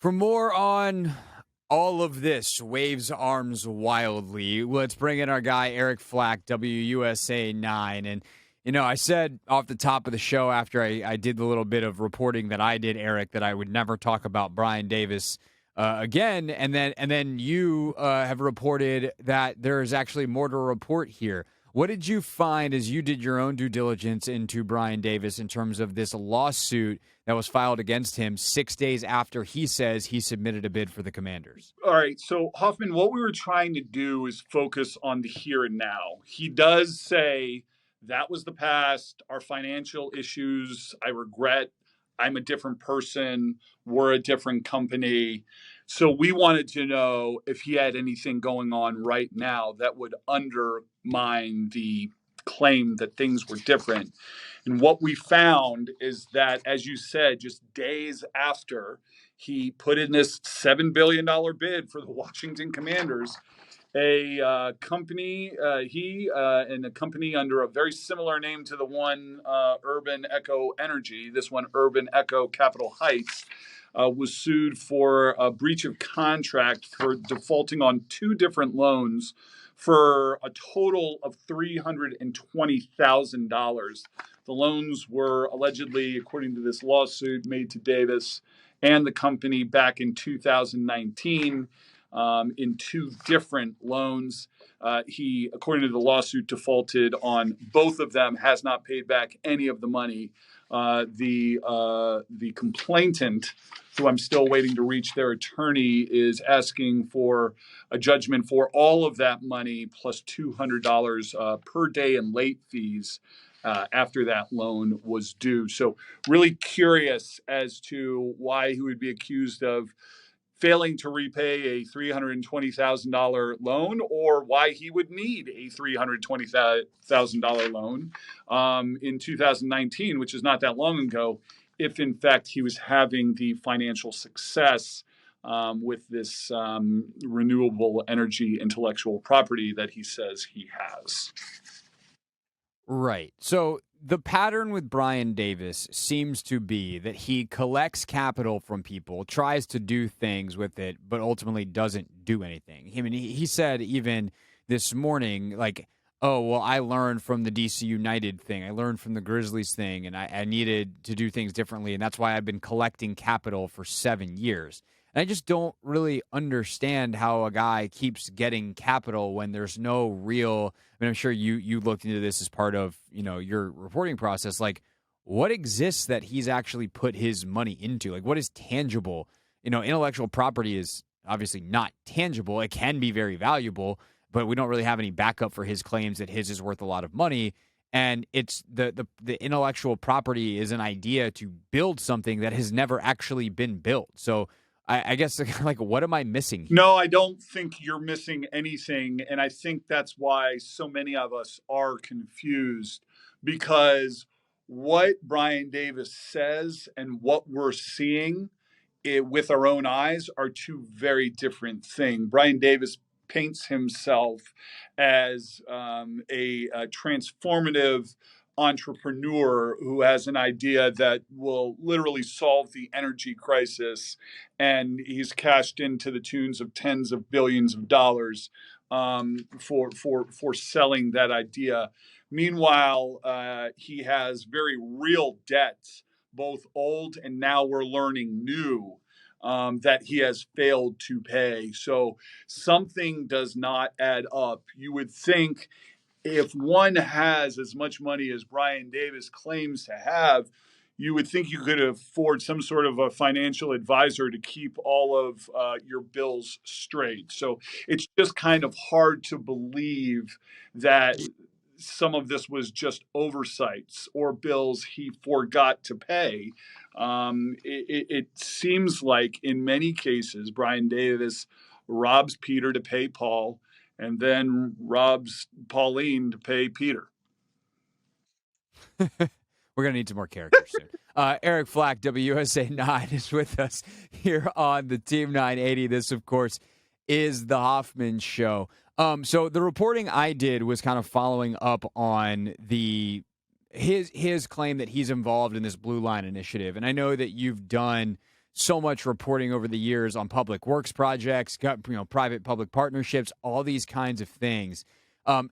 For more on all of this, waves arms wildly, let's bring in our guy, Eric Flack, WUSA 9. And, I said off the top of the show after I did the little bit of reporting that I did, Eric, that I would never talk about Brian Davis again. And then you have reported that there is actually more to report here. What did you find as you did your own due diligence into Brian Davis in terms of this lawsuit that was filed against him 6 days after he says he submitted a bid for the Commanders? All right. So, Hoffman, what we were trying to do is focus on the here and now. He does say that was the past, our financial issues. I regret. I'm a different person. We're a different company. So we wanted to know if he had anything going on right now that would undermine the claim that things were different. And what we found is that, as you said, just days after he put in this $7 billion bid for the Washington Commanders, a company, and a company under a very similar name to the one Urban Echo Energy, this one Urban Echo Capitol Heights, was sued for a breach of contract for defaulting on two different loans for a total of $320,000. The loans were allegedly, according to this lawsuit, made to Davis and the company back in 2019 in two different loans. He, according to the lawsuit, defaulted on both of them, has not paid back any of the money. The complainant, who I'm still waiting to reach their attorney, is asking for a judgment for all of that money plus $200 per day in late fees after that loan was due. So really curious as to why he would be accused of failing to repay a $320,000 loan, or why he would need a $320,000 loan in 2019, which is not that long ago, if in fact he was having the financial success with this renewable energy intellectual property that he says he has. Right. So the pattern with Brian Davis seems to be that he collects capital from people, tries to do things with it, but ultimately doesn't do anything. I mean, he said even this morning, like, oh, well, I learned from the DC United thing. I learned from the Grizzlies thing, and I needed to do things differently, and that's why I've been collecting capital for 7 years. And I just don't really understand how a guy keeps getting capital when there's no real. I mean, I'm sure you looked into this as part of your reporting process. Like, what exists that he's actually put his money into? Like, what is tangible? Intellectual property is obviously not tangible. It can be very valuable, but we don't really have any backup for his claims that his is worth a lot of money. And it's the intellectual property is an idea to build something that has never actually been built. So I guess, like, what am I missing here? No, I don't think you're missing anything. And I think that's why so many of us are confused, because what Brian Davis says and what we're seeing with our own eyes are two very different things. Brian Davis paints himself as a transformative entrepreneur who has an idea that will literally solve the energy crisis, and he's cashed into the tunes of tens of billions of dollars for selling that idea. Meanwhile, he has very real debts, both old and now we're learning new, that he has failed to pay. So something does not add up. You would think, if one has as much money as Brian Davis claims to have, you would think you could afford some sort of a financial advisor to keep all of your bills straight. So it's just kind of hard to believe that some of this was just oversights or bills he forgot to pay. It seems like in many cases, Brian Davis robs Peter to pay Paul, and then robs Pauline to pay Peter. We're going to need some more characters soon. Eric Flack, WUSA 9, is with us here on the Team 980. This, of course, is the Hoffman Show. So the reporting I did was kind of following up on his claim that he's involved in this Blue Line initiative. And I know that you've done so much reporting over the years on public works projects, private public partnerships, all these kinds of things.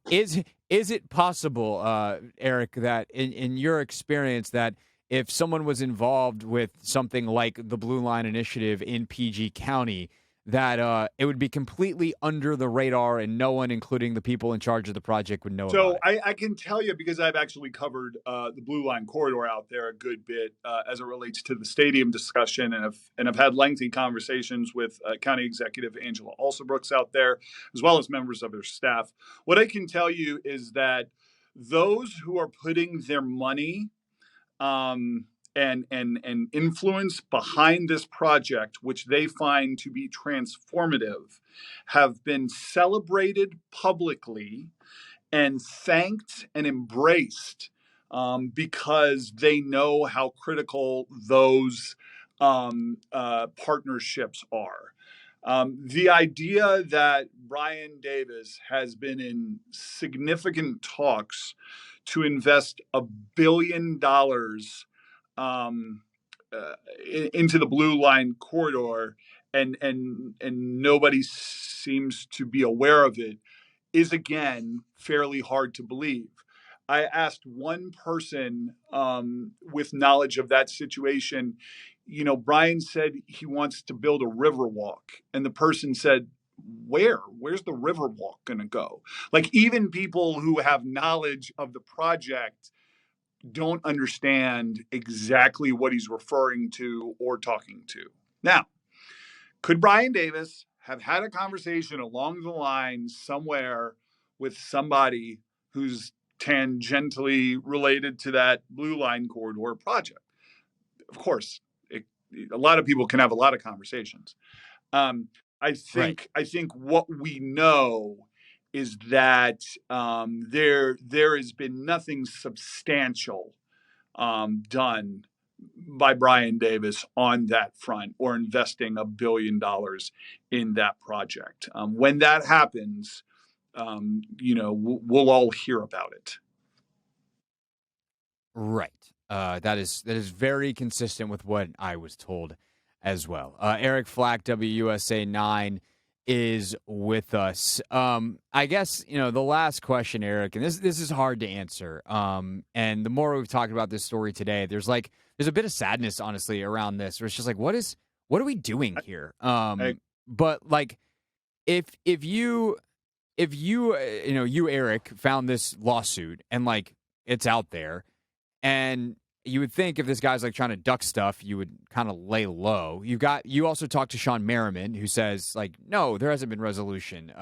Is it possible, Eric, that in your experience, that if someone was involved with something like the Blue Line Initiative in PG County, that it would be completely under the radar and no one, including the people in charge of the project, would know about So it? I can tell you, because I've actually covered the Blue Line corridor out there a good bit as it relates to the stadium discussion, and I've had lengthy conversations with County Executive Angela Alsobrooks out there, as well as members of her staff. What I can tell you is that those who are putting their money um, and influence behind this project, which they find to be transformative, have been celebrated publicly and thanked and embraced because they know how critical those partnerships are. The idea that Brian Davis has been in significant talks to invest $1 billion um, into the Blue Line corridor, and nobody seems to be aware of it, is again fairly hard to believe. I asked one person with knowledge of that situation, Brian said he wants to build a river walk. And the person said, Where's the river walk going to go? Like, even people who have knowledge of the project don't understand exactly what he's referring to or talking to. Now, could Brian Davis have had a conversation along the line somewhere with somebody who's tangentially related to that Blue Line corridor project? Of course, a lot of people can have a lot of conversations. Um, I Right. think I think what we know is that there has been nothing substantial done by Brian Davis on that front, or investing $1 billion in that project. When that happens, we'll all hear about it. Right. That is very consistent with what I was told as well. Eric Flack, WUSA 9, is with us. I guess the last question, Eric, and this is hard to answer. And the more we've talked about this story today, there's a bit of sadness, honestly, around this. Where it's just like, what are we doing here? I, But like, if you you, Eric, found this lawsuit and like it's out there, and you would think if this guy's like trying to duck stuff, you would kind of lay low. You also talked to Sean Merriman, who says like, no, there hasn't been resolution.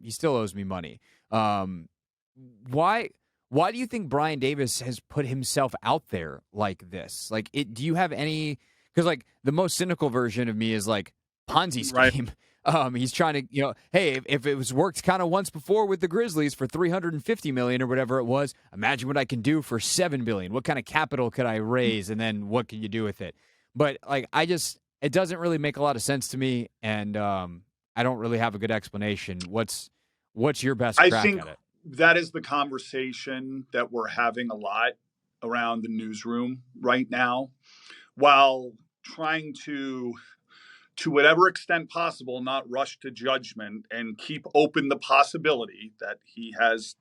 He still owes me money. Um, why why do you think Brian Davis has put himself out there like this? Like, do you have any? Because like the most cynical version of me is like Ponzi right. scheme. He's trying to, hey, if it was worked kind of once before with the Grizzlies for 350 million or whatever it was, imagine what I can do for 7 billion. What kind of capital could I raise, and then what can you do with it? But like, it doesn't really make a lot of sense to me, and I don't really have a good explanation. What's your best I crack think at it? that is the conversation that we're having a lot around the newsroom right now, while trying to whatever extent possible, not rush to judgment and keep open the possibility that he has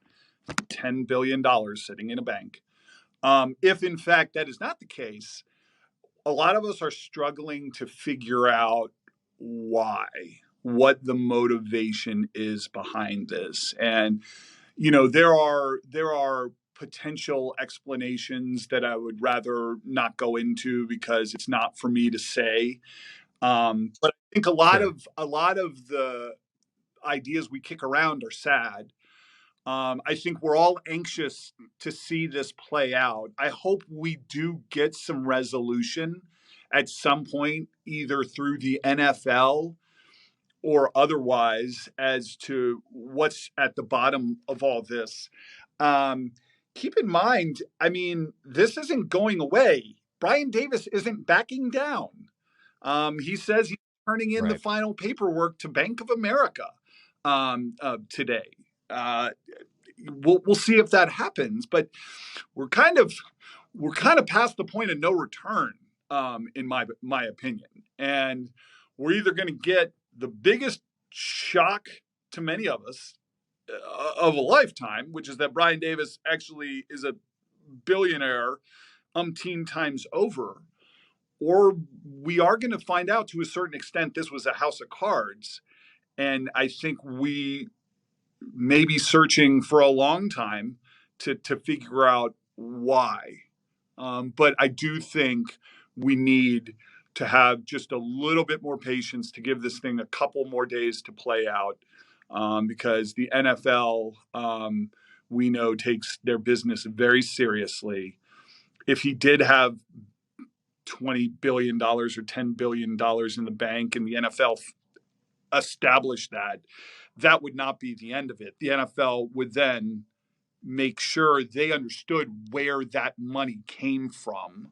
$10 billion sitting in a bank. If in fact that is not the case, a lot of us are struggling to figure out why, what the motivation is behind this. And there are potential explanations that I would rather not go into because it's not for me to say. But I think a lot Sure. of the ideas we kick around are sad. I think we're all anxious to see this play out. I hope we do get some resolution at some point, either through the NFL or otherwise, as to what's at the bottom of all this. Um, Keep in mind, I mean, this isn't going away. Brian Davis isn't backing down. He says he's turning in the Right. final paperwork to Bank of America today. Uh, we'll see if that happens, but we're kind of past the point of no return. in my opinion. And we're either going to get the biggest shock to many of us of a lifetime, which is that Brian Davis actually is a billionaire umpteen times over, or we are going to find out to a certain extent this was a house of cards. And I think we may be searching for a long time to figure out why. But I do think we need to have just a little bit more patience to give this thing a couple more days to play out, because the NFL, we know, takes their business very seriously. If he did have $20 billion or $10 billion in the bank and the NFL established that, that would not be the end of it. The NFL would then make sure they understood where that money came from.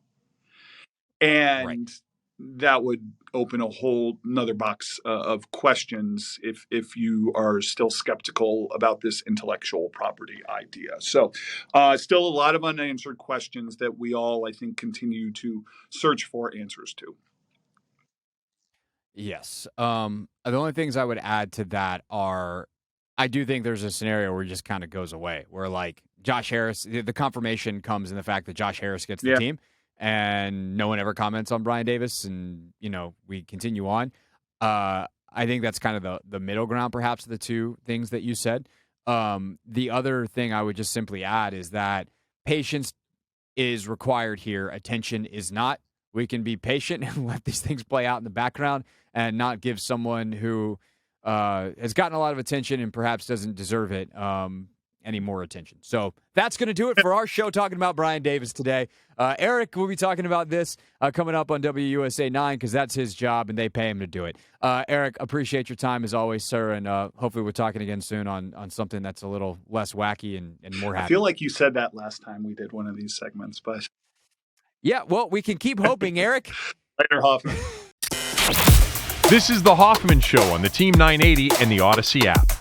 Right. And that would open a whole another box of questions if you are still skeptical about this intellectual property idea. So still a lot of unanswered questions that we all, I think, continue to search for answers to. Yes. The only things I would add to that are I do think there's a scenario where it just kind of goes away, where like Josh Harris, the confirmation comes in the fact that Josh Harris gets the Yeah. team and no one ever comments on Brian Davis and, we continue on. I think that's kind of the middle ground, perhaps, of the two things that you said. The other thing I would just simply add is that patience is required here. Attention is not. We can be patient and let these things play out in the background and not give someone who has gotten a lot of attention and perhaps doesn't deserve it any more attention. So that's going to do it for our show talking about Brian Davis today. Eric will be talking about this coming up on WUSA 9 because that's his job and they pay him to do it. Eric, appreciate your time as always, sir, and hopefully we're talking again soon on something that's a little less wacky and more happy. I feel like you said that last time we did one of these segments, but... Yeah, well, we can keep hoping, Eric. Later, Hoffman. This is the Hoffman Show on the Team 980 and the Odyssey app.